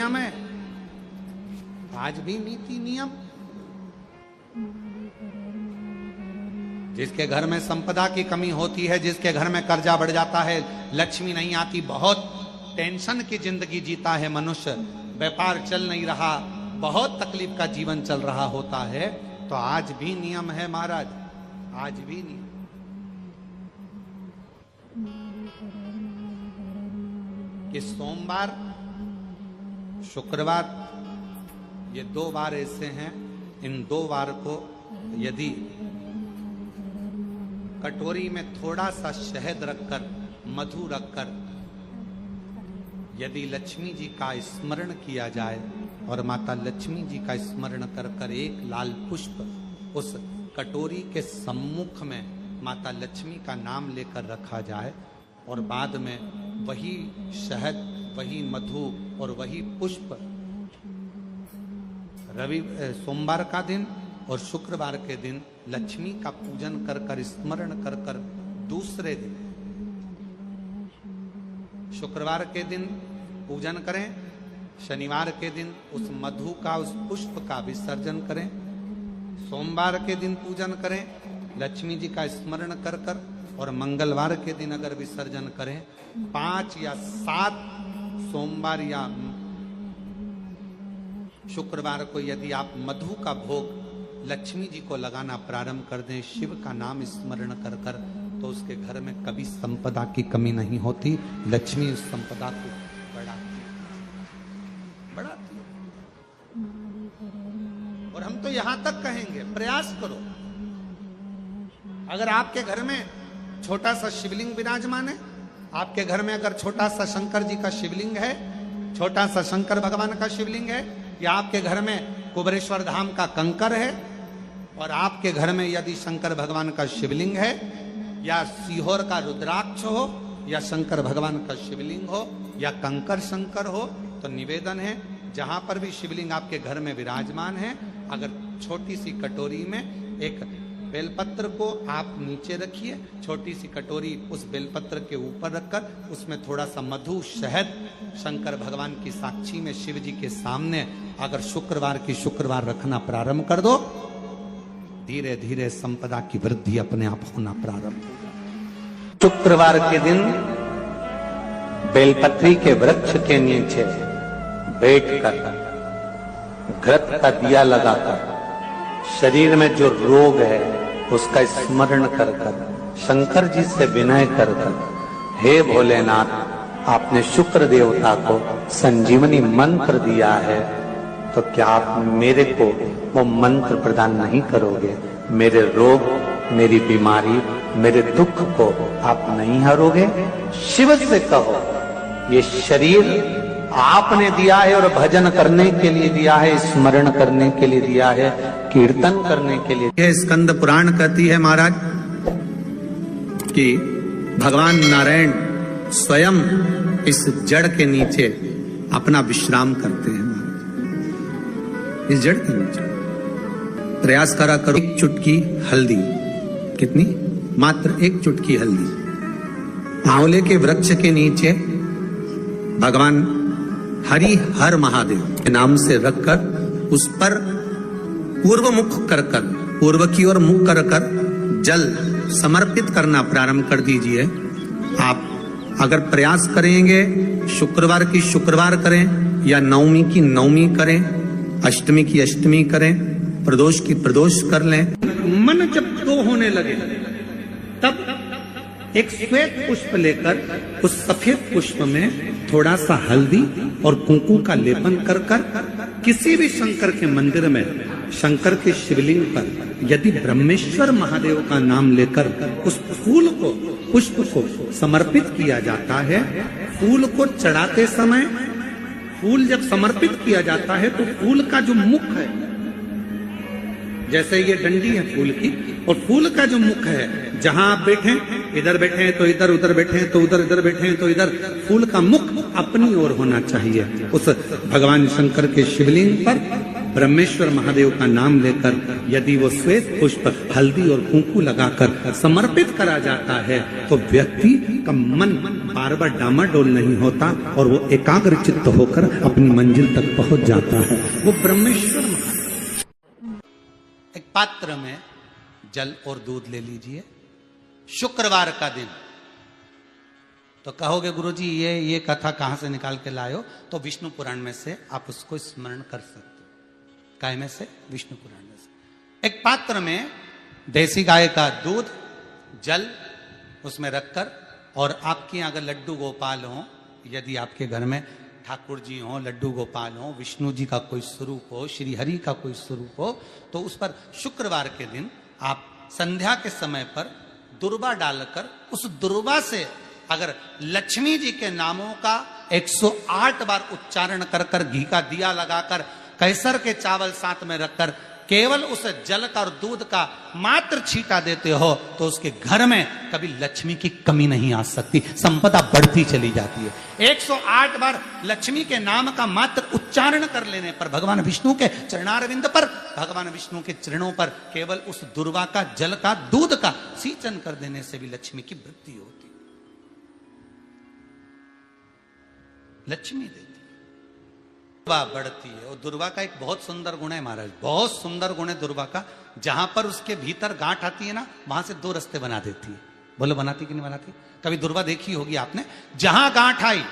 नियम है, आज भी नीति नियम। जिसके घर में संपदा की कमी होती है, जिसके घर में कर्जा बढ़ जाता है, लक्ष्मी नहीं आती, बहुत टेंशन की जिंदगी जीता है मनुष्य, व्यापार चल नहीं रहा, बहुत तकलीफ का जीवन चल रहा होता है, तो आज भी नियम है महाराज, आज भी नियम। कि सोमवार शुक्रवार ये 2 बार ऐसे हैं, इन 2 बार को यदि कटोरी में थोड़ा सा शहद रखकर, मधु रखकर यदि लक्ष्मी जी का स्मरण किया जाए और माता लक्ष्मी जी का स्मरण कर कर एक लाल पुष्प उस कटोरी के सम्मुख में माता लक्ष्मी का नाम लेकर रखा जाए और बाद में वही शहद, वही मधु और वही पुष्प सोमवार का दिन और शुक्रवार के दिन लक्ष्मी का पूजन कर कर, स्मरण कर कर, दूसरे दिन शुक्रवार के दिन पूजन करें, शनिवार के दिन उस मधु का, उस पुष्प का विसर्जन करें, सोमवार के दिन पूजन करें लक्ष्मी जी का स्मरण कर कर, और मंगलवार के दिन अगर विसर्जन करें, 5 या 7 सोमवार या शुक्रवार को यदि आप मधु का भोग लक्ष्मी जी को लगाना प्रारंभ कर दें, शिव का नाम स्मरण कर कर, तो उसके घर में कभी संपदा की कमी नहीं होती, लक्ष्मी उस संपदा को बढ़ाती। और हम तो यहां तक कहेंगे, प्रयास करो, अगर आपके घर में छोटा सा शिवलिंग विराजमान है, आपके घर में अगर छोटा सा शंकर जी का शिवलिंग है, छोटा सा शंकर भगवान का शिवलिंग है, या आपके घर में कुबेरेश्वर धाम का कंकर है, और आपके घर में यदि शंकर भगवान का शिवलिंग है, या सीहोर का रुद्राक्ष हो, या शंकर भगवान का शिवलिंग हो, या कंकर शंकर हो, तो निवेदन है जहां पर भी शिवलिंग आपके घर में विराजमान है, अगर छोटी सी कटोरी में एक बेलपत्र को आप नीचे रखिए, छोटी सी कटोरी उस बेलपत्र के ऊपर रखकर उसमें थोड़ा सा मधु, शहद शंकर भगवान की साक्षी में शिव जी के सामने अगर शुक्रवार की शुक्रवार रखना प्रारंभ कर दो, धीरे धीरे संपदा की वृद्धि अपने आप होना प्रारंभ होगा। शुक्रवार के दिन बेलपत्री के वृक्ष के नीचे बैठकर घृत का दिया लगाकर शरीर में जो रोग है उसका स्मरण कर कर, शंकर जी से विनय कर कर, हे भोलेनाथ, आपने शुक्र देवता को संजीवनी मंत्र दिया है, तो क्या आप मेरे को वो मंत्र प्रदान नहीं करोगे? मेरे रोग, मेरी बीमारी, मेरे दुख को आप नहीं हरोगे? शिव से कहो, ये शरीर आपने दिया है और भजन करने के लिए दिया है, स्मरण करने के लिए दिया है, कीर्तन करने के लिए। यह स्कंद पुराण कहती है महाराज कि भगवान नारायण स्वयं इस जड़ के नीचे अपना विश्राम करते हैं महाराज, इस जड़ के नीचे। प्रयास करा करो, एक चुटकी हल्दी, कितनी? मात्र एक चुटकी हल्दी आंवले के वृक्ष के नीचे भगवान हरि हर महादेव के नाम से रखकर उस पर पूर्व मुख कर कर, पूर्व की ओर मुख कर कर जल समर्पित करना प्रारंभ कर दीजिए। आप अगर प्रयास करेंगे, शुक्रवार की शुक्रवार करें, या नवमी की नवमी करें, अष्टमी की अष्टमी करें, प्रदोष की प्रदोष कर लें। मन जब दो होने लगे तब एक श्वेत पुष्प लेकर उस सफेद पुष्प में थोड़ा सा हल्दी और कुंकू का लेपन कर कर किसी भी शंकर के मंदिर में, शंकर के शिवलिंग पर यदि ब्रह्मेश्वर महादेव का नाम लेकर उस फूल को, पुष्प को समर्पित किया जाता है, फूल को चढ़ाते समय, फूल जब समर्पित किया जाता है तो फूल का जो मुख है, जैसे ये डंडी है फूल की, और फूल का जो मुख है, जहां आप बैठे, इधर बैठे हैं तो इधर, उधर बैठे हैं तो उधर, इधर बैठे हैं तो इधर, फूल का मुख अपनी ओर होना चाहिए। उस भगवान शंकर के शिवलिंग पर ब्रह्मेश्वर महादेव का नाम लेकर यदि वो श्वेत पुष्प, हल्दी और कुंकू लगाकर समर्पित करा जाता है तो व्यक्ति का मन बार बार डामाडोल नहीं होता और वो एकाग्र चित्त होकर अपनी मंजिल तक पहुंच जाता है। वो ब्रह्मेश्वर। एक पात्र में जल और दूध ले लीजिए, शुक्रवार का दिन। तो कहोगे गुरुजी ये कथा कहां से निकाल के लाए हो? तो विष्णु पुराण में से आप उसको स्मरण कर सकते हो। काय में से? विष्णु पुराण में से। एक पात्र में देसी गाय का दूध, जल उसमें रखकर, और आपके अगर लड्डू गोपाल हो, यदि आपके घर में ठाकुर जी हो, लड्डू गोपाल हो, विष्णु जी का कोई स्वरूप हो, श्री हरि का कोई स्वरूप हो, तो उस पर शुक्रवार के दिन आप संध्या के समय पर दुर्वा डालकर उस दुर्वा से अगर लक्ष्मी जी के नामों का 108 बार उच्चारण कर कर, घी का दिया लगाकर, कैसर के चावल साथ में रखकर केवल उस जल का और दूध का मात्र छींटा देते हो, तो उसके घर में कभी लक्ष्मी की कमी नहीं आ सकती, संपदा बढ़ती चली जाती है। 108 बार लक्ष्मी के नाम का मात्र उच्चारण कर लेने पर, भगवान विष्णु के चरणारविंद पर, भगवान विष्णु के चरणों पर केवल उस दुर्वा का, जल का, दूध का सिंचन कर देने से भी लक्ष्मी की वृद्धि होती, लक्ष्मी देती, दुर्वा बढ़ती है। और दुर्वा का एक बहुत सुंदर गुण है महाराज, बहुत सुंदर गुण है दुर्वा का। जहां पर उसके भीतर गांठ आती है ना, वहां से 2 रास्ते बना देती है। बोलो बनाती कि नहीं बनाती? कभी दुर्वा देखी होगी आपने। जहां गांठ आई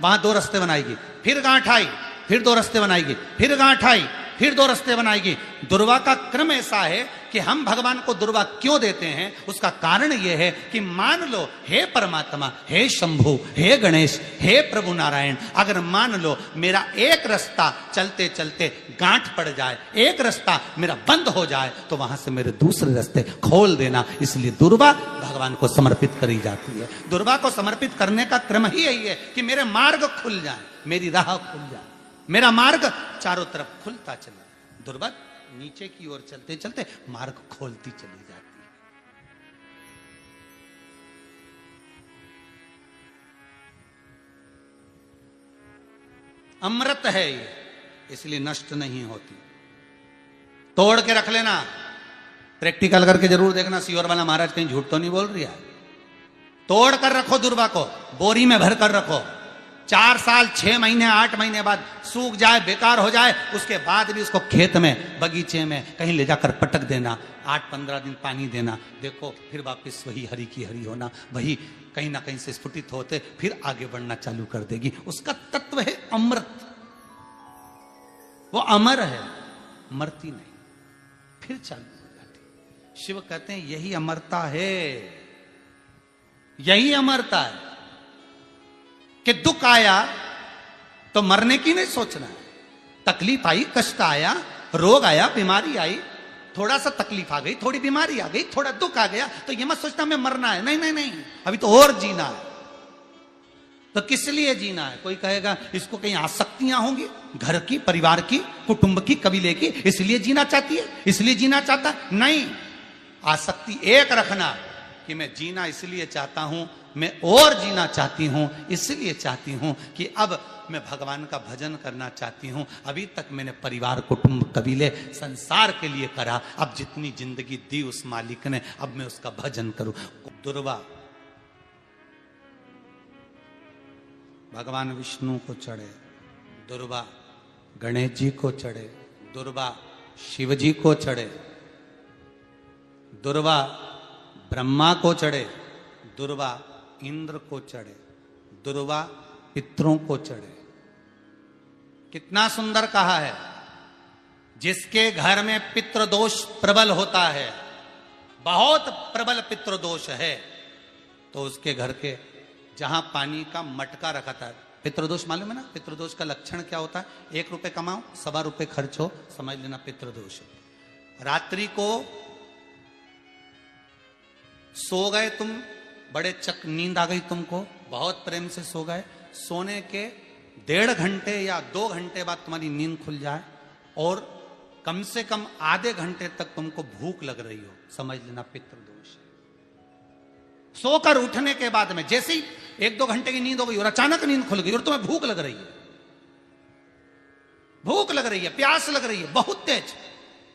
वहां 2 रास्ते बनाएगी, फिर गांठ आई फिर 2 रास्ते बनाएगी, फिर गांठ आई फिर 2 रास्ते बनाएगी। दुर्वा का क्रम ऐसा है कि हम भगवान को दुर्वा क्यों देते हैं, उसका कारण यह है कि मान लो हे परमात्मा, हे शंभु, हे गणेश, हे प्रभु नारायण, अगर मान लो मेरा एक रास्ता चलते चलते गांठ पड़ जाए, एक रास्ता मेरा बंद हो जाए, तो वहां से मेरे दूसरे रास्ते खोल देना। इसलिए दुर्वा भगवान को समर्पित करी जाती है। दुर्वा को समर्पित करने का क्रम ही यही है कि मेरे मार्ग खुल जाए, मेरी राह खुल जाए, मेरा मार्ग चारों तरफ खुलता चले। दुर्वा नीचे की ओर चलते चलते मार्ग खोलती चली जाती है। अमृत है ये, इसलिए नष्ट नहीं होती। तोड़ के रख लेना, प्रैक्टिकल करके जरूर देखना, सीवर वाला महाराज कहीं झूठ तो नहीं बोल रही है। तोड़ कर रखो दुर्वा को, बोरी में भर कर रखो। 4 साल, 6 महीने, 8 महीने बाद सूख जाए, बेकार हो जाए, उसके बाद भी उसको खेत में, बगीचे में कहीं ले जाकर पटक देना, 8-15 दिन पानी देना, देखो फिर वापस वही हरी की हरी होना, वही कहीं ना कहीं से स्फुटित होते फिर आगे बढ़ना चालू कर देगी। उसका तत्व है अमृत, वो अमर है, मरती नहीं, फिर चालू हो जाती। शिव कहते हैं यही अमरता है, यही अमरता है कि दुख आया तो मरने की नहीं सोचना है। तकलीफ आई, कष्ट आया, रोग आया, बीमारी आई, थोड़ा सा तकलीफ आ गई, थोड़ी बीमारी आ गई, थोड़ा दुख आ गया, तो ये मत सोचना मैं मरना है। नहीं नहीं नहीं, अभी तो और जीना है। तो किस लिए जीना है? कोई कहेगा इसको कहीं आसक्तियां होंगी, घर की, परिवार की, कुटुंब की, कबीले की, इसलिए जीना चाहती है, इसलिए जीना चाहता। नहीं, आसक्ति एक रखना कि मैं जीना इसलिए चाहता हूं, मैं और जीना चाहती हूं, इसलिए चाहती हूं कि अब मैं भगवान का भजन करना चाहती हूं। अभी तक मैंने परिवार, कुटुंब, कबीले, संसार के लिए करा, अब जितनी जिंदगी दी उस मालिक ने, अब मैं उसका भजन करूं। दुर्वा भगवान विष्णु को चढ़े, दुर्वा गणेश जी को चढ़े, दुर्वा शिव जी को चढ़े, दुर्वा ब्रह्मा को चढ़े, दुर्वा इंद्र को चढ़े, दुर्वा पितरों को चढ़े। कितना सुंदर कहा है। जिसके घर में पितृदोष प्रबल होता है, बहुत प्रबल पितृदोष है, तो उसके घर के जहां पानी का मटका रखा था, पितृदोष मालूम है ना? पितृदोष का लक्षण क्या होता है? 1 रुपए कमाओ, 1.25 रुपए खर्च हो, समझ लेना पितृदोष है। रात्रि को सो गए तुम, बड़े चक नींद आ गई तुमको, बहुत प्रेम से सो गए, सोने के 1.5 घंटे या 2 घंटे बाद तुम्हारी नींद खुल जाए और कम से कम आधे घंटे तक तुमको भूख लग रही हो, समझ लेना पितृदोष है। सोकर उठने के बाद में जैसे ही 1-2 घंटे की नींद हो गई और अचानक नींद खुल गई और तुम्हें भूख लग रही है, भूख लग रही है, प्यास लग रही है बहुत तेज,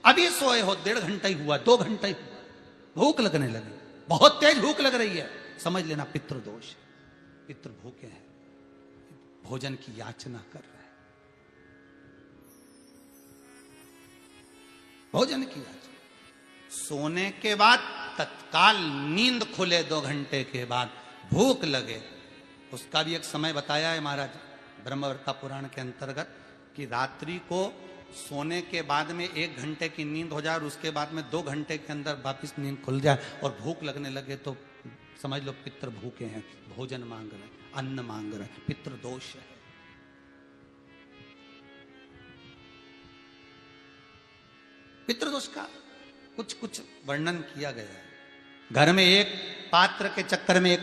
अभी सोए हो, 1.5 घंटा ही हुआ, 2 घंटा ही हुआ, भूख लगने लगी, बहुत तेज भूख लग रही है, समझ लेना पितृदोष है। पितृ भूखे हैं, भोजन की याचना कर रहे हैं, भोजन की याचना। सोने के बाद तत्काल नींद खुले 2 घंटे के बाद भूख लगे, उसका भी एक समय बताया है महाराज ब्रह्मवर्ता पुराण के अंतर्गत कि रात्रि को सोने के बाद में 1 घंटे की नींद हो जाए और उसके बाद में 2 घंटे के अंदर वापिस नींद खुल जाए और भूख लगने लगे तो समझ लो पितृ भूखे हैं, भोजन मांग रहे, अन्न मांग रहे, पितृ दोष है। पितृदोष का कुछ कुछ वर्णन किया गया है। घर में एक पात्र के चक्कर में, एक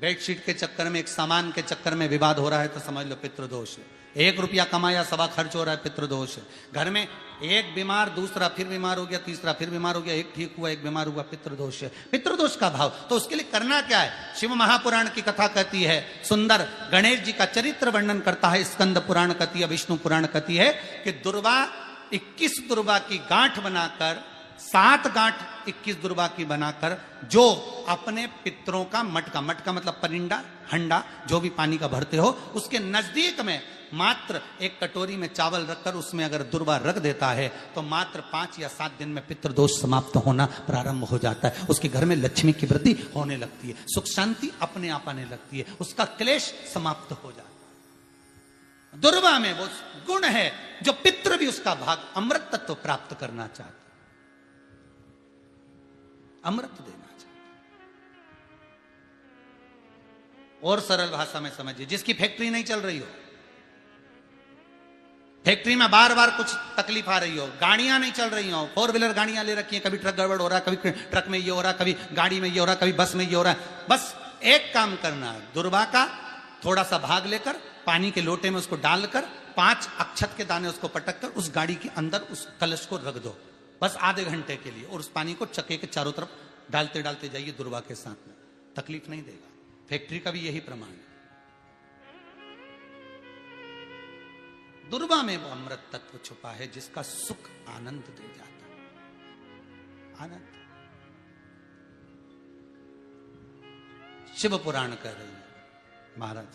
बेडशीट के चक्कर में, एक सामान के चक्कर में विवाद हो रहा है तो समझ लो पितृदोष है। 1 रुपया कमाया, सवा खर्च हो रहा है, पितृदोष है। घर में एक बीमार, दूसरा फिर बीमार हो गया, तीसरा फिर बीमार हो गया, एक ठीक हुआ, एक बीमार हुआ, पितृदोष है। पितृदोष का भाव तो उसके लिए करना क्या है? शिव महापुराण की कथा कहती है सुंदर, गणेश जी का चरित्र वर्णन करता है स्कंद पुराण कहती है, विष्णु पुराण कहती है कि दुर्वा 21 दुर्वा की गांठ बनाकर, 7 गांठ 21 दुर्वा की बनाकर जो अपने पितरों का मटका, मटका मतलब परिंदा, हंडा जो भी पानी का भरते हो, उसके नजदीक में मात्र एक कटोरी में चावल रखकर उसमें अगर दुर्वा रख देता है तो मात्र 5 या 7 दिन में पितृदोष समाप्त होना प्रारंभ हो जाता है। उसके घर में लक्ष्मी की वृद्धि होने लगती है, सुख शांति अपने आप आने लगती है, उसका क्लेश समाप्त हो जाता है। दुर्वा में वो गुण है जो पितृ भी उसका भाग अमृत तत्व प्राप्त करना चाहते, अमृत देना चाहते। और सरल भाषा में समझिए, जिसकी फैक्ट्री नहीं चल रही हो, फैक्ट्री में बार बार कुछ तकलीफ आ रही हो, गाड़ियां नहीं चल रही हो, 4 व्हीलर गाड़ियां ले रखी हैं, कभी ट्रक गड़बड़ हो रहा है, कभी ट्रक में ये हो रहा है, कभी गाड़ी में ये हो रहा है, कभी बस में ये हो रहा है, बस एक काम करना है, दुर्वा का थोड़ा सा भाग लेकर पानी के लोटे में उसको डालकर 5 अक्षत के दाने उसको पटक कर उस गाड़ी के अंदर उस कलश को रख दो, बस आधे घंटे के लिए, और उस पानी को चक्के के चारों तरफ डालते डालते जाइए दुर्वा के साथ में, तकलीफ नहीं देगा। फैक्ट्री का भी यही प्रमाण है। दुर्वा में वो अमृत तत्व छुपा है जिसका सुख आनंद दे जाता है, आनंद। शिव पुराण कह रही है महाराज,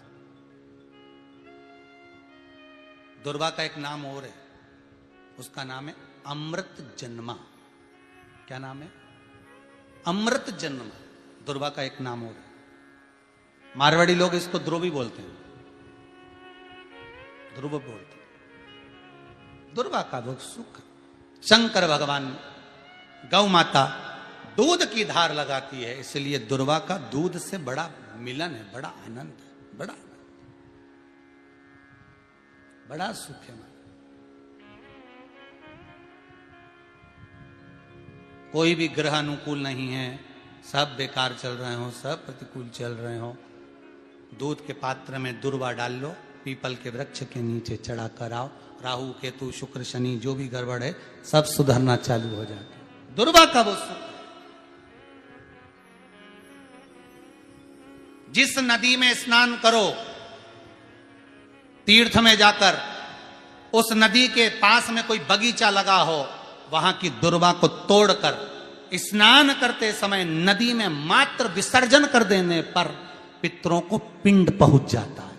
दुर्वा का एक नाम और है, उसका नाम है अमृत जन्मा। क्या नाम है? अमृत जन्मा। दुर्वा का एक नाम और है। मारवाड़ी लोग इसको ध्रुवी बोलते हैं, ध्रुव बोलते हैं। दुर्वा का वो सुख, शंकर भगवान गौ माता दूध की धार लगाती है, इसलिए दुर्वा का दूध से बड़ा मिलन है, बड़ा आनंद है, बड़ा सुख है। कोई भी ग्रह अनुकूल नहीं है, सब बेकार चल रहे हो, सब प्रतिकूल चल रहे हो, दूध के पात्र में दुर्वा डाल लो, पीपल के वृक्ष के नीचे चढ़ा कर आओ, राहु केतु शुक्र शनि जो भी गड़बड़ है सब सुधरना चालू हो जाता है। दुर्वा का वो सुख। जिस नदी में स्नान करो, तीर्थ में जाकर उस नदी के पास में कोई बगीचा लगा हो, वहां की दुर्वा को तोड़कर स्नान करते समय नदी में मात्र विसर्जन कर देने पर पितरों को पिंड पहुंच जाता है।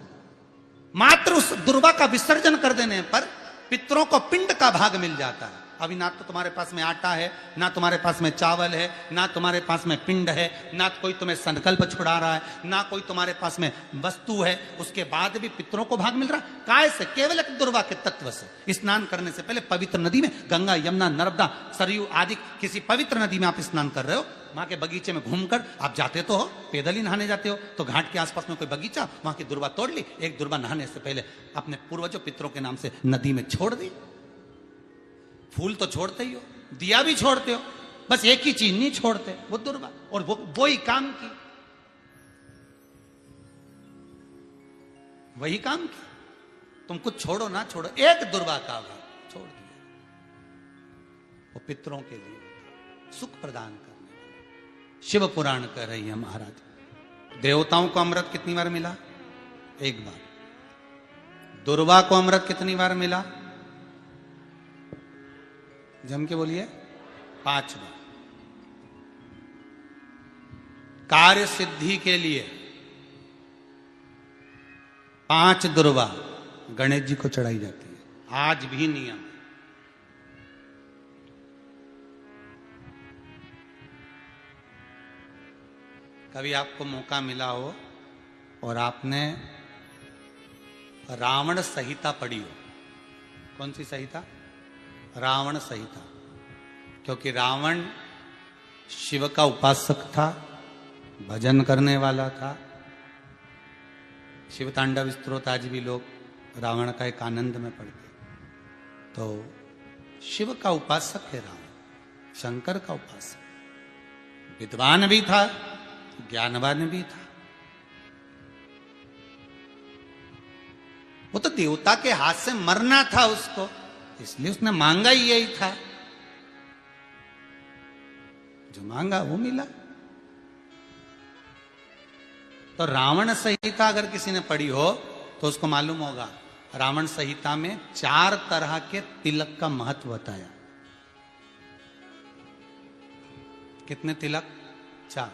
मात्र उस दुर्वा का विसर्जन कर देने पर पितरों को पिंड का भाग मिल जाता है। अभी ना तो तुम्हारे पास में आटा है, ना तुम्हारे पास में चावल है, ना तुम्हारे पास में पिंड है, ना कोई तुम्हें संकल्प छुड़ा रहा है, ना कोई तुम्हारे पास में वस्तु है, उसके बाद भी पितरों को भाग मिल रहा है। काय से? केवल एक दुर्वा के तत्व से। स्नान करने से पहले पवित्र नदी में, गंगा यमुना नर्मदा सरयू आदि किसी पवित्र नदी में आप स्नान कर रहे हो, वहां के बगीचे में घूमकर आप जाते तो हो, पैदल ही नहाने जाते हो, तो घाट के आसपास में कोई बगीचा, वहां की दुर्वा तोड़ ली, एक दुर्वा नहाने से पहले अपने पूर्वजों पितरों के नाम से नदी में छोड़ दी। फूल तो छोड़ते ही हो, दिया भी छोड़ते हो, बस एक ही चीज नहीं छोड़ते, वो दुर्वा, और वो ही काम की, वही काम की। तुम कुछ छोड़ो ना छोड़ो, एक दुर्वा का भाग छोड़ दिया, वो पितरों के लिए सुख प्रदान करने वाला। शिव पुराण कह रही है महाराज, देवताओं को अमृत कितनी बार मिला? एक बार। दुर्वा को अमृत कितनी बार मिला? जम के बोलिए, 5 बार। कार्य सिद्धि के लिए 5 दुर्वा गणेश जी को चढ़ाई जाती है, आज भी नियम। कभी आपको मौका मिला हो और आपने रावण संहिता पढ़ी हो, कौन सी संहिता? रावण संहिता। क्योंकि रावण शिव का उपासक था, भजन करने वाला था। शिव तांडव स्तोत्र आज भी लोग रावण का एक आनंद में पढ़ते। तो शिव का उपासक है रावण, शंकर का उपासक। विद्वान भी था, ज्ञानवान भी था। वो तो देवता के हाथ से मरना था उसको, इसलिए उसने मांगा ही यही था। जो मांगा वो मिला। तो रावण संहिता अगर किसी ने पढ़ी हो तो उसको मालूम होगा, रावण संहिता में 4 तरह के तिलक का महत्व बताया। कितने तिलक? 4।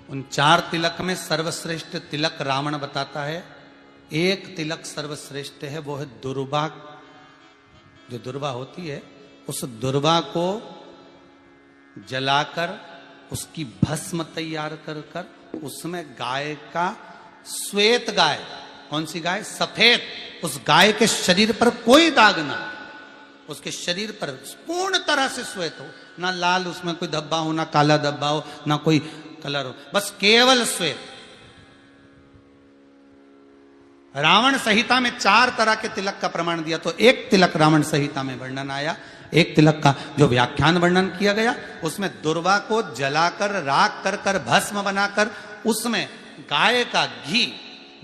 उन 4 तिलक में सर्वश्रेष्ठ तिलक रावण बताता है। एक तिलक सर्वश्रेष्ठ है, वो है दुर्वा। जो दुर्वा होती है, उस दुर्वा को जलाकर उसकी भस्म तैयार कर कर उसमें गाय का, श्वेत गाय, कौन सी गाय? सफेद। उस गाय के शरीर पर कोई दाग ना, उसके शरीर पर पूर्ण तरह से श्वेत हो, ना लाल उसमें कोई धब्बा हो, ना काला धब्बा हो, ना कोई कलर हो, बस केवल श्वेत। रावण संहिता में 4 तरह के तिलक का प्रमाण दिया। तो एक तिलक रावण संहिता में वर्णन आया, एक तिलक का जो व्याख्यान वर्णन किया गया, उसमें दुर्वा को जलाकर राख कर कर भस्म बनाकर उसमें गाय का घी,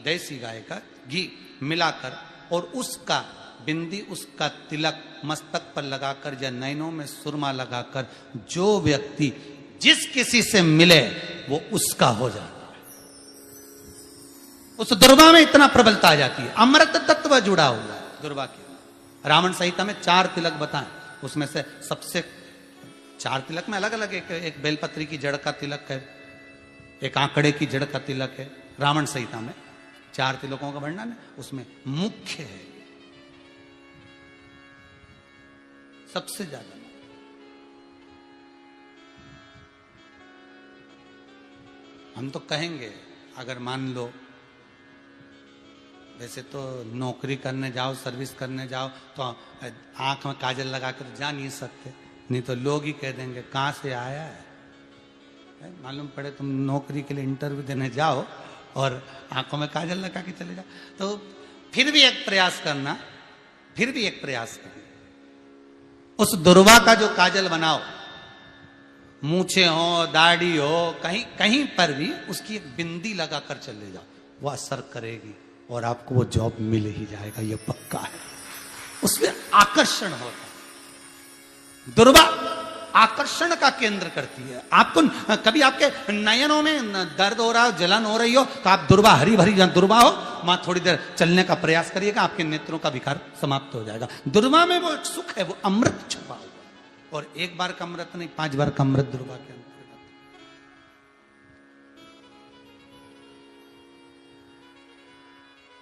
देसी गाय का घी मिलाकर और उसका बिंदी, उसका तिलक मस्तक पर लगाकर या नैनों में सुरमा लगाकर जो व्यक्ति जिस किसी से मिले वो उसका हो जाता है। उस दुर्वा में इतना प्रबलता आ जाती है, अमृत तत्व जुड़ा हुआ है दुर्वा के। रावण संहिता में 4 तिलक बताएं, उसमें से सबसे 4 तिलक में अलग अलग, एक बेलपत्री की जड़ का तिलक है, एक आंकड़े की जड़ का तिलक है। रावण संहिता में 4 तिलकों का वर्णन है, उसमें मुख्य है सबसे ज्यादा। हम तो कहेंगे, अगर मान लो वैसे तो नौकरी करने जाओ, सर्विस करने जाओ तो आंख में काजल लगा कर जा नहीं सकते, नहीं तो लोग ही कह देंगे कहाँ से आया है। मालूम पड़े तुम नौकरी के लिए इंटरव्यू देने जाओ और आंखों में काजल लगा के चले जाओ, तो फिर भी एक प्रयास करना, फिर भी एक प्रयास करना, उस दुर्वा का जो काजल बनाओ, मूछे हो, दाढ़ी हो, कहीं कहीं पर भी उसकी एक बिंदी लगाकर चले जाओ, वो असर करेगी और आपको वो जॉब मिल ही जाएगा, ये पक्का है। उसमें आकर्षण होता है। दुर्वा आकर्षण का केंद्र करती है। आपको कभी आपके नयनों में दर्द हो रहा हो, जलन हो रही हो, तो आप दुर्वा, हरी भरी जहां दुर्वा हो वहां थोड़ी देर चलने का प्रयास करिएगा, आपके नेत्रों का विकार समाप्त हो जाएगा। दुर्वा में वो एक सुख है, वो अमृत छुपा हुआ, और एक बार का अमृत नहीं, 5 बार का अमृत दुर्वा के अंतर्गत।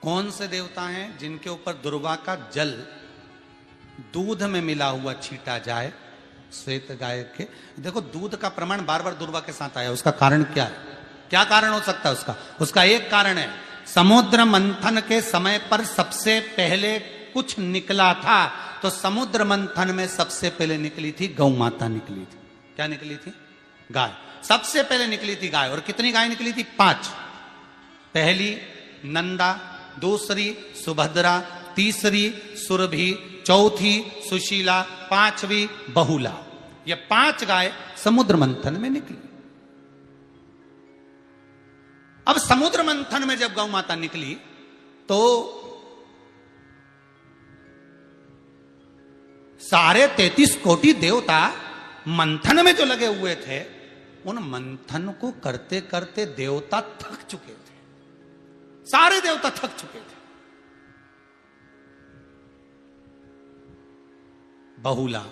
कौन से देवता हैं जिनके ऊपर दुर्वा का जल दूध में मिला हुआ छीटा जाए? श्वेत गाय के। देखो दूध का प्रमाण बार बार दुर्वा के साथ आया, उसका कारण क्या है? क्या कारण हो सकता है उसका? उसका एक कारण है, समुद्र मंथन के समय पर सबसे पहले कुछ निकला था, तो समुद्र मंथन में सबसे पहले निकली थी गौ माता निकली थी। क्या निकली थी? गाय। सबसे पहले निकली थी गाय। और कितनी गाय निकली थी? 5। पहली नंदा, दूसरी सुभद्रा, तीसरी सुरभि, चौथी सुशीला, 5वीं बहुला। ये 5 गाय समुद्र मंथन में निकली। अब समुद्र मंथन में जब गौ माता निकली तो सारे 33 कोटि देवता मंथन में जो लगे हुए थे, उन मंथन को करते करते देवता थक चुके थे। सारे देवता थक चुके थे। बहुला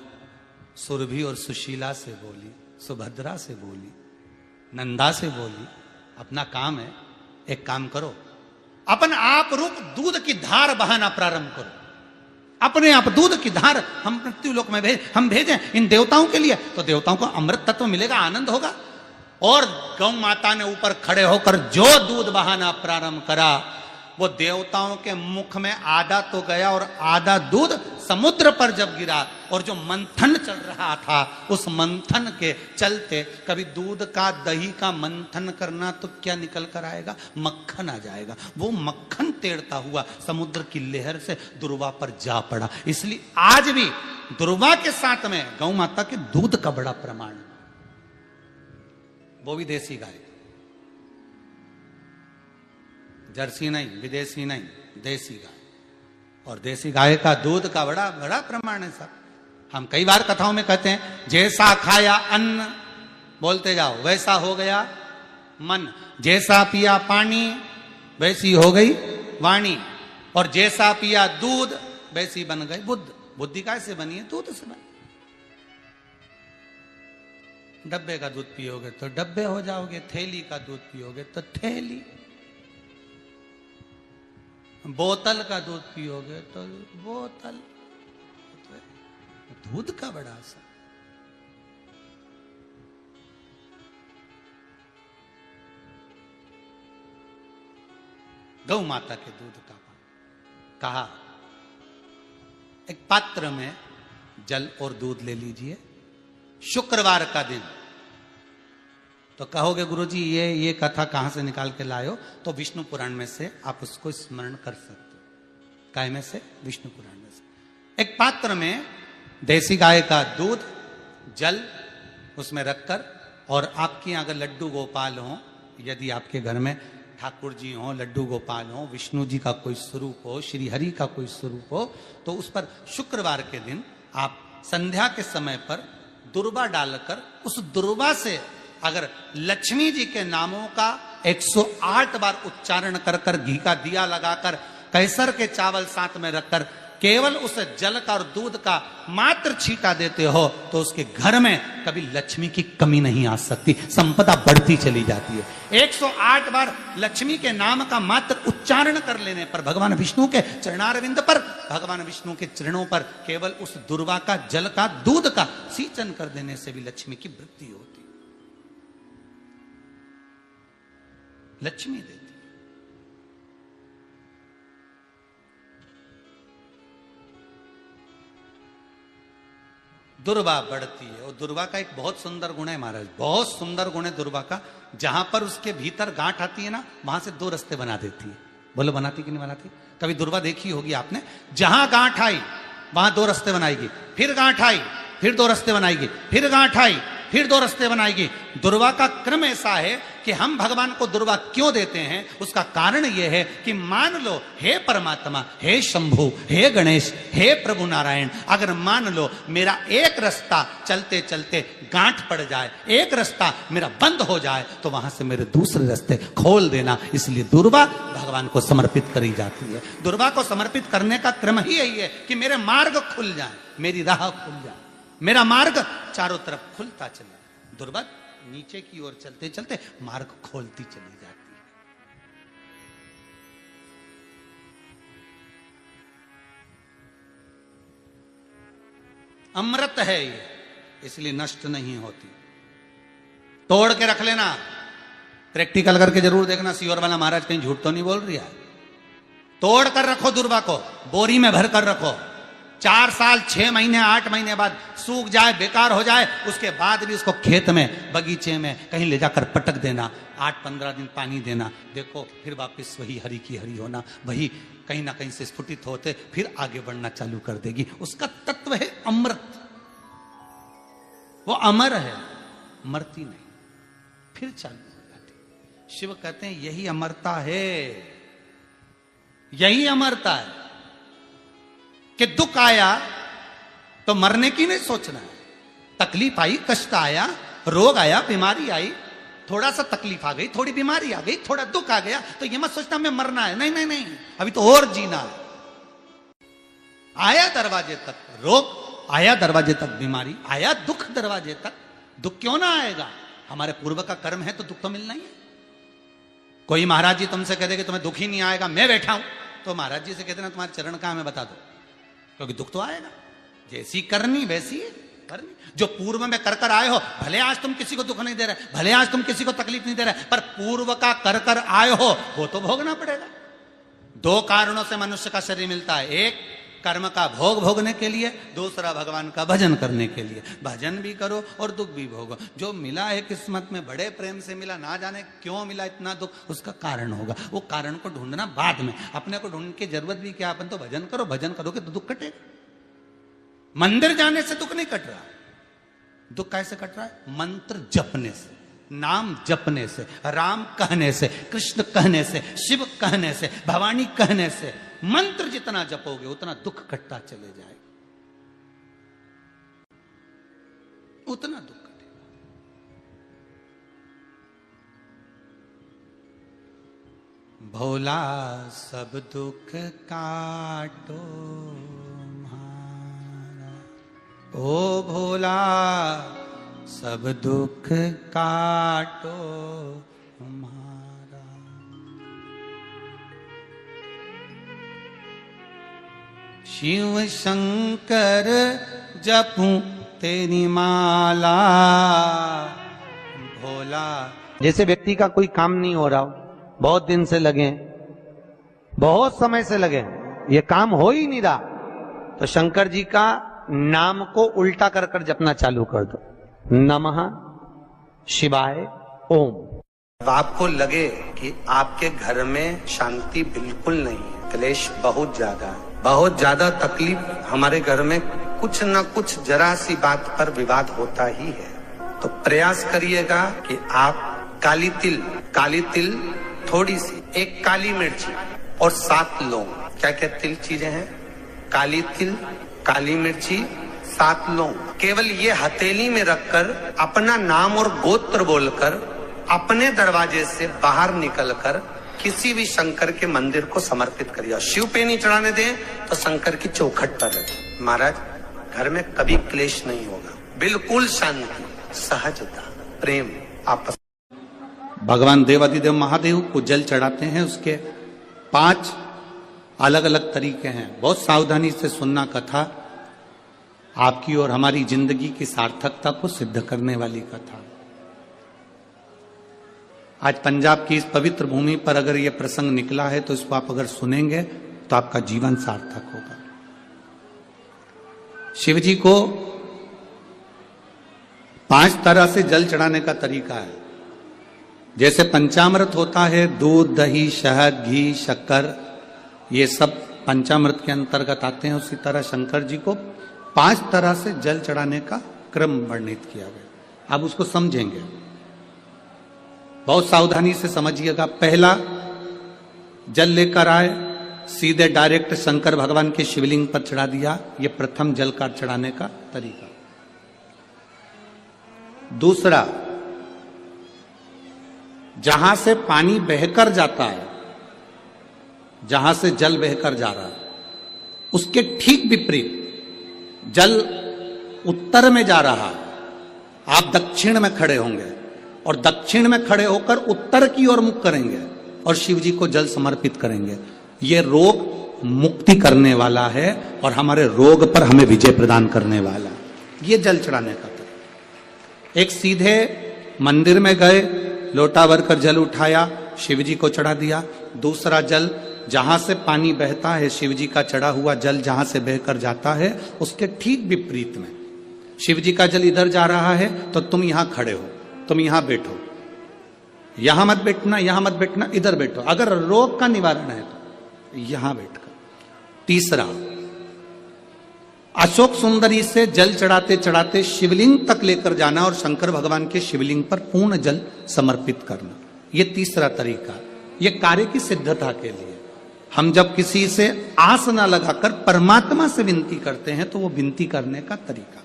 सुरभि और सुशीला से बोली, सुभद्रा से बोली, नंदा से बोली, अपना काम है, एक काम करो, अपन आप रूप दूध की धार बहाना प्रारंभ करो। अपने आप दूध की धार हम मृत्यु लोक में हम भेजें इन देवताओं के लिए, तो देवताओं को अमृत तत्व मिलेगा, आनंद होगा। और गौ माता ने ऊपर खड़े होकर जो दूध बहाना प्रारंभ करा, वो देवताओं के मुख में आधा तो गया और आधा दूध समुद्र पर जब गिरा, और जो मंथन चल रहा था उस मंथन के चलते, कभी दूध का दही का मंथन करना तो क्या निकल कर आएगा, मक्खन आ जाएगा। वो मक्खन तेड़ता हुआ समुद्र की लहर से दुर्वा पर जा पड़ा। इसलिए आज भी दुर्वा के साथ में गौ माता के दूध का बड़ा प्रमाण है, वो भी देसी गाय, जर्सी नहीं, विदेशी नहीं, देसी गाय। और देसी गाय का दूध का बड़ा बड़ा प्रमाण है साहब। हम कई बार कथाओं में कहते हैं, जैसा खाया अन्न, बोलते जाओ, वैसा हो गया मन। जैसा पिया पानी, वैसी हो गई वाणी। और जैसा पिया दूध, वैसी बन गई बुद्ध। बुद्धि कैसे बनी है? दूध से बनी। डब्बे का दूध पियोगे तो डब्बे हो जाओगे, थैली का दूध पियोगे तो थैली, बोतल का दूध पियोगे तो बोतल। दूध का बड़ा असर। गौ माता के दूध का कहा, एक पात्र में जल और दूध ले लीजिए, शुक्रवार का दिन। तो कहोगे गुरुजी ये कथा कहां से निकाल के लाए हो? तो विष्णु पुराण में से आप उसको स्मरण कर सकते हो। काय में से? विष्णु पुराण में से। एक पात्र में देसी गाय का दूध, जल उसमें रखकर, और आपके यहाँ अगर लड्डू गोपाल हो, यदि आपके घर में ठाकुर जी हो, लड्डू गोपाल हो, विष्णु जी का कोई स्वरूप हो, श्री हरि का कोई स्वरूप हो, तो उस पर शुक्रवार के दिन आप संध्या के समय पर दुर्वा डालकर, उस दुर्वा से अगर लक्ष्मी जी के नामों का 108 बार उच्चारण कर कर, घी का दिया लगाकर, कैसर के चावल साथ में रखकर, केवल उस जल का और दूध का मात्र छींटा देते हो, तो उसके घर में कभी लक्ष्मी की कमी नहीं आ सकती, संपदा बढ़ती चली जाती है। 108 बार लक्ष्मी के नाम का मात्र उच्चारण कर लेने पर, भगवान विष्णु के चरणारविंद पर, भगवान विष्णु के चरणों पर केवल उस दुर्वा का, जल का, दूध का सींचन कर देने से भी लक्ष्मी की वृद्धि होती, लक्ष्मी देती। दुर्वा बढ़ती है। और दुर्वा का एक बहुत सुंदर गुण है महाराज, बहुत सुंदर गुण है दुर्वा का। जहां पर उसके भीतर गांठ आती है ना, वहां से 2 रास्ते बना देती है। बोलो बनाती कि नहीं बनाती? कभी दुर्वा देखी होगी आपने। जहां गांठ आई वहां 2 रास्ते बनाएगी, फिर गांठ आई फिर 2 रास्ते बनाएगी, फिर गांठ आई फिर 2 रास्ते बनाएगी। दुर्वा का क्रम ऐसा है कि हम भगवान को दुर्वा क्यों देते हैं, उसका कारण यह है कि मान लो, हे परमात्मा, हे शंभु, हे गणेश, हे प्रभु नारायण, अगर मान लो मेरा एक रास्ता चलते चलते गांठ पड़ जाए, एक रास्ता मेरा बंद हो जाए, तो वहां से मेरे दूसरे रास्ते खोल देना। इसलिए दुर्वा भगवान को समर्पित करी जाती है। दुर्वा को समर्पित करने का क्रम ही यही है कि मेरे मार्ग खुल जाए, मेरी राह खुल जाए, मेरा मार्ग चारों तरफ खुलता चले। दुर्वा नीचे की ओर चलते चलते मार्ग खोलती चली जाती है। अमृत है ये, इसलिए नष्ट नहीं होती। तोड़ के रख लेना, प्रैक्टिकल करके जरूर देखना, सियोर वाला महाराज कहीं झूठ तो नहीं बोल रही है। तोड़ कर रखो दुर्वा को, बोरी में भर कर रखो। 4 साल, 6 महीने, 8 महीने बाद सूख जाए, बेकार हो जाए, उसके बाद भी उसको खेत में, बगीचे में कहीं ले जाकर पटक देना, 8-15 दिन पानी देना। देखो फिर वापस वही हरी की हरी होना, वही कहीं ना कहीं से स्फुटित होते, फिर आगे बढ़ना चालू कर देगी। उसका तत्व है अमृत, वो अमर है, मरती नहीं, फिर चालू हो जाती। शिव कहते हैं यही अमरता है, यही अमरता है कि दुख आया तो मरने की नहीं सोचना है। तकलीफ आई, कष्ट आया, रोग आया, बीमारी आई, थोड़ा सा तकलीफ आ गई, थोड़ी बीमारी आ गई, थोड़ा दुख आ गया, तो ये मत सोचना मैं मरना है। नहीं नहीं नहीं, अभी तो और जीना है। आया दरवाजे तक रोग, आया दरवाजे तक बीमारी, आया दुख दरवाजे तक, दुख क्यों ना आएगा? हमारे पूर्व का कर्म है तो दुख तो मिलना ही है। कोई महाराज जी तुमसे कह दे कि तुम्हें दुख ही नहीं आएगा, मैं बैठा हूं, तो महाराज जी से कहते ना तुम्हारे चरण कहां हमें बता दो, क्योंकि दुख तो आएगा। जैसी करनी वैसी करनी। जो पूर्व में कर कर आए हो, भले आज तुम किसी को दुख नहीं दे रहे, भले आज तुम किसी को तकलीफ नहीं दे रहे, पर पूर्व का कर कर आए हो वो तो भोगना पड़ेगा। दो कारणों से मनुष्य का शरीर मिलता है, एक कर्म का भोग भोगने के लिए, दूसरा भगवान का भजन करने के लिए। भजन भी करो और दुख भी भोगो। जो मिला है किस्मत में, बड़े प्रेम से मिला, ना जाने क्यों मिला इतना दुख, उसका कारण होगा। वो कारण को ढूंढना बाद में, अपने को ढूंढने की जरूरत भी क्या, अपन तो भजन करो, भजन करोगे तो दुख कटेगा। मंदिर जाने से दुख नहीं कट रहा, दुख कैसे कट रहा है? मंत्र जपने से, नाम जपने से, राम कहने से, कृष्ण कहने से, शिव कहने से, भवानी कहने से। मंत्र जितना जपोगे उतना दुख कटता चले जाएगा, उतना दुख कटेगा। भोला सब दुख काटो म्हारा, ओ भोला सब दुख काटो म्हारा। शिव शंकर जपूं तेरी माला, भोला। जैसे व्यक्ति का कोई काम नहीं हो रहा हो, बहुत दिन से लगे, बहुत समय से लगे, ये काम हो ही नहीं रहा, तो शंकर जी का नाम को उल्टा कर कर जपना चालू कर दो। नमः शिवाय ओम। आपको लगे कि आपके घर में शांति बिल्कुल नहीं है, क्लेश बहुत ज्यादा है, बहुत ज्यादा तकलीफ, हमारे घर में कुछ न कुछ जरा सी बात पर विवाद होता ही है, तो प्रयास करिएगा कि आप काली तिल थोड़ी सी, एक काली मिर्ची और 7 लौंग, क्या क्या तिल चीजें हैं, काली तिल, काली मिर्ची, 7 लौंग, केवल ये हथेली में रखकर अपना नाम और गोत्र बोलकर अपने दरवाजे से बाहर निकलकर किसी भी शंकर के मंदिर को समर्पित करिए। शिव पे नहीं चढ़ाने दें तो शंकर की चौखट पर रखें। महाराज, घर में कभी क्लेश नहीं होगा, बिल्कुल शांति, सहजता, प्रेम आपस। भगवान देवाधिदेव महादेव को जल चढ़ाते हैं, उसके 5 अलग अलग तरीके हैं। बहुत सावधानी से सुनना कथा, आपकी और हमारी जिंदगी की सार्थकता को सिद्ध करने वाली कथा। आज पंजाब की इस पवित्र भूमि पर अगर यह प्रसंग निकला है तो इसको आप अगर सुनेंगे तो आपका जीवन सार्थक होगा। शिव जी को 5 तरह से जल चढ़ाने का तरीका है। जैसे पंचामृत होता है, दूध, दही, शहद, घी, शक्कर, ये सब पंचामृत के अंतर्गत आते हैं, उसी तरह शंकर जी को 5 तरह से जल चढ़ाने का क्रम वर्णित किया गया। अब उसको समझेंगे, बहुत सावधानी से समझिएगा। पहला, जल लेकर आए, सीधे डायरेक्ट शंकर भगवान के शिवलिंग पर चढ़ा दिया, यह प्रथम जल का चढ़ाने का तरीका। दूसरा, जहां से पानी बहकर जाता है, जहां से जल बहकर जा रहा है, उसके ठीक विपरीत जल उत्तर में जा रहा है, आप दक्षिण में खड़े होंगे और दक्षिण में खड़े होकर उत्तर की ओर मुख करेंगे और शिव जी को जल समर्पित करेंगे। यह रोग मुक्ति करने वाला है और हमारे रोग पर हमें विजय प्रदान करने वाला है। यह जल चढ़ाने का तरीका। एक, सीधे मंदिर में गए, लोटा भर कर जल उठाया, शिव जी को चढ़ा दिया। दूसरा जल, जहां से पानी बहता है, शिव जी का चढ़ा हुआ जल जहां से बहकर जाता है, उसके ठीक विपरीत में शिव जी का जल इधर जा रहा है तो तुम यहां खड़े हो, तुम यहां बैठो, यहां मत बैठना, यहां मत बैठना, इधर बैठो। अगर रोग का निवारण है तो यहां बैठकर। तीसरा, अशोक सुंदरी से जल चढ़ाते चढ़ाते शिवलिंग तक लेकर जाना और शंकर भगवान के शिवलिंग पर पूर्ण जल समर्पित करना। यह तीसरा तरीका, यह कार्य की सिद्धता के लिए। हम जब किसी से आस न लगाकर परमात्मा से विनती करते हैं तो वो विनती करने का तरीका।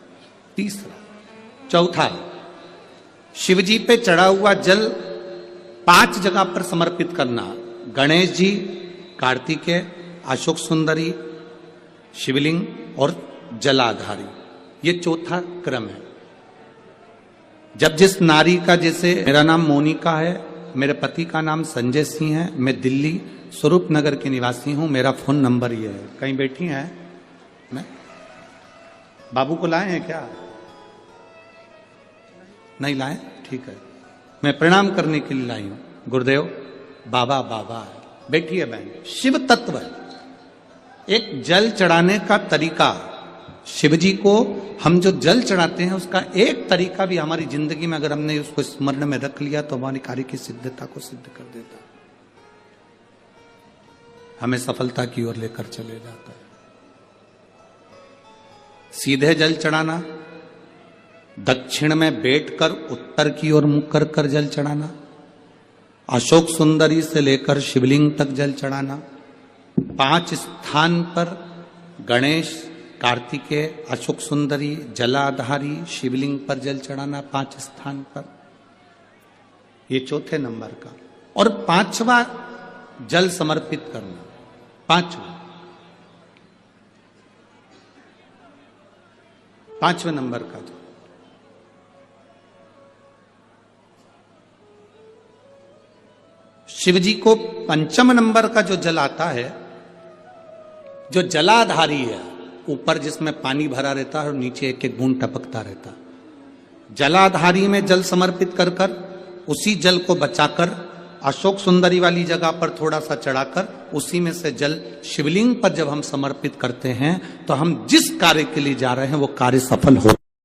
तीसरा। चौथा, शिवजी पे चढ़ा हुआ जल 5 जगह पर समर्पित करना। गणेश जी, कार्तिकेय, अशोक सुंदरी, शिवलिंग और जलाधारी। ये चौथा क्रम है। जब जिस नारी का, जैसे मेरा नाम मोनिका है, मेरे पति का नाम संजय सिंह है, मैं दिल्ली स्वरूप नगर के निवासी हूं, मेरा फोन नंबर ये है। कहीं बैठी हैं? मैं बाबू को लाए हैं क्या? नहीं लाए? ठीक है, मैं प्रणाम करने के लिए लाई हूं। गुरुदेव बाबा बाबा बैठिए बहन। शिव तत्व एक जल चढ़ाने का तरीका, शिव जी को हम जो जल चढ़ाते हैं उसका एक तरीका भी हमारी जिंदगी में अगर हमने उसको स्मरण में रख लिया तो हमारी कार्य की सिद्धता को सिद्ध कर देता है, हमें सफलता की ओर लेकर चले जाता है। सीधे जल चढ़ाना, दक्षिण में बैठकर उत्तर की ओर मुख कर कर जल चढ़ाना, अशोक सुंदरी से लेकर शिवलिंग तक जल चढ़ाना, 5 स्थान पर गणेश, कार्तिकेय, अशोक सुंदरी, जलाधारी, शिवलिंग पर जल चढ़ाना 5 स्थान पर, ये चौथे नंबर का। और 5वां जल समर्पित करना, 5वें नंबर का जो शिव जी को 5 नंबर का जो जल आता है, जो जलाधारी है, ऊपर जिसमें पानी भरा रहता है और नीचे एक एक बूंद टपकता रहता, जलाधारी में जल समर्पित कर कर उसी जल को बचाकर अशोक सुंदरी वाली जगह पर थोड़ा सा चढ़ाकर उसी में से जल शिवलिंग पर जब हम समर्पित करते हैं तो हम जिस कार्य के लिए जा रहे हैं वो कार्य सफल हो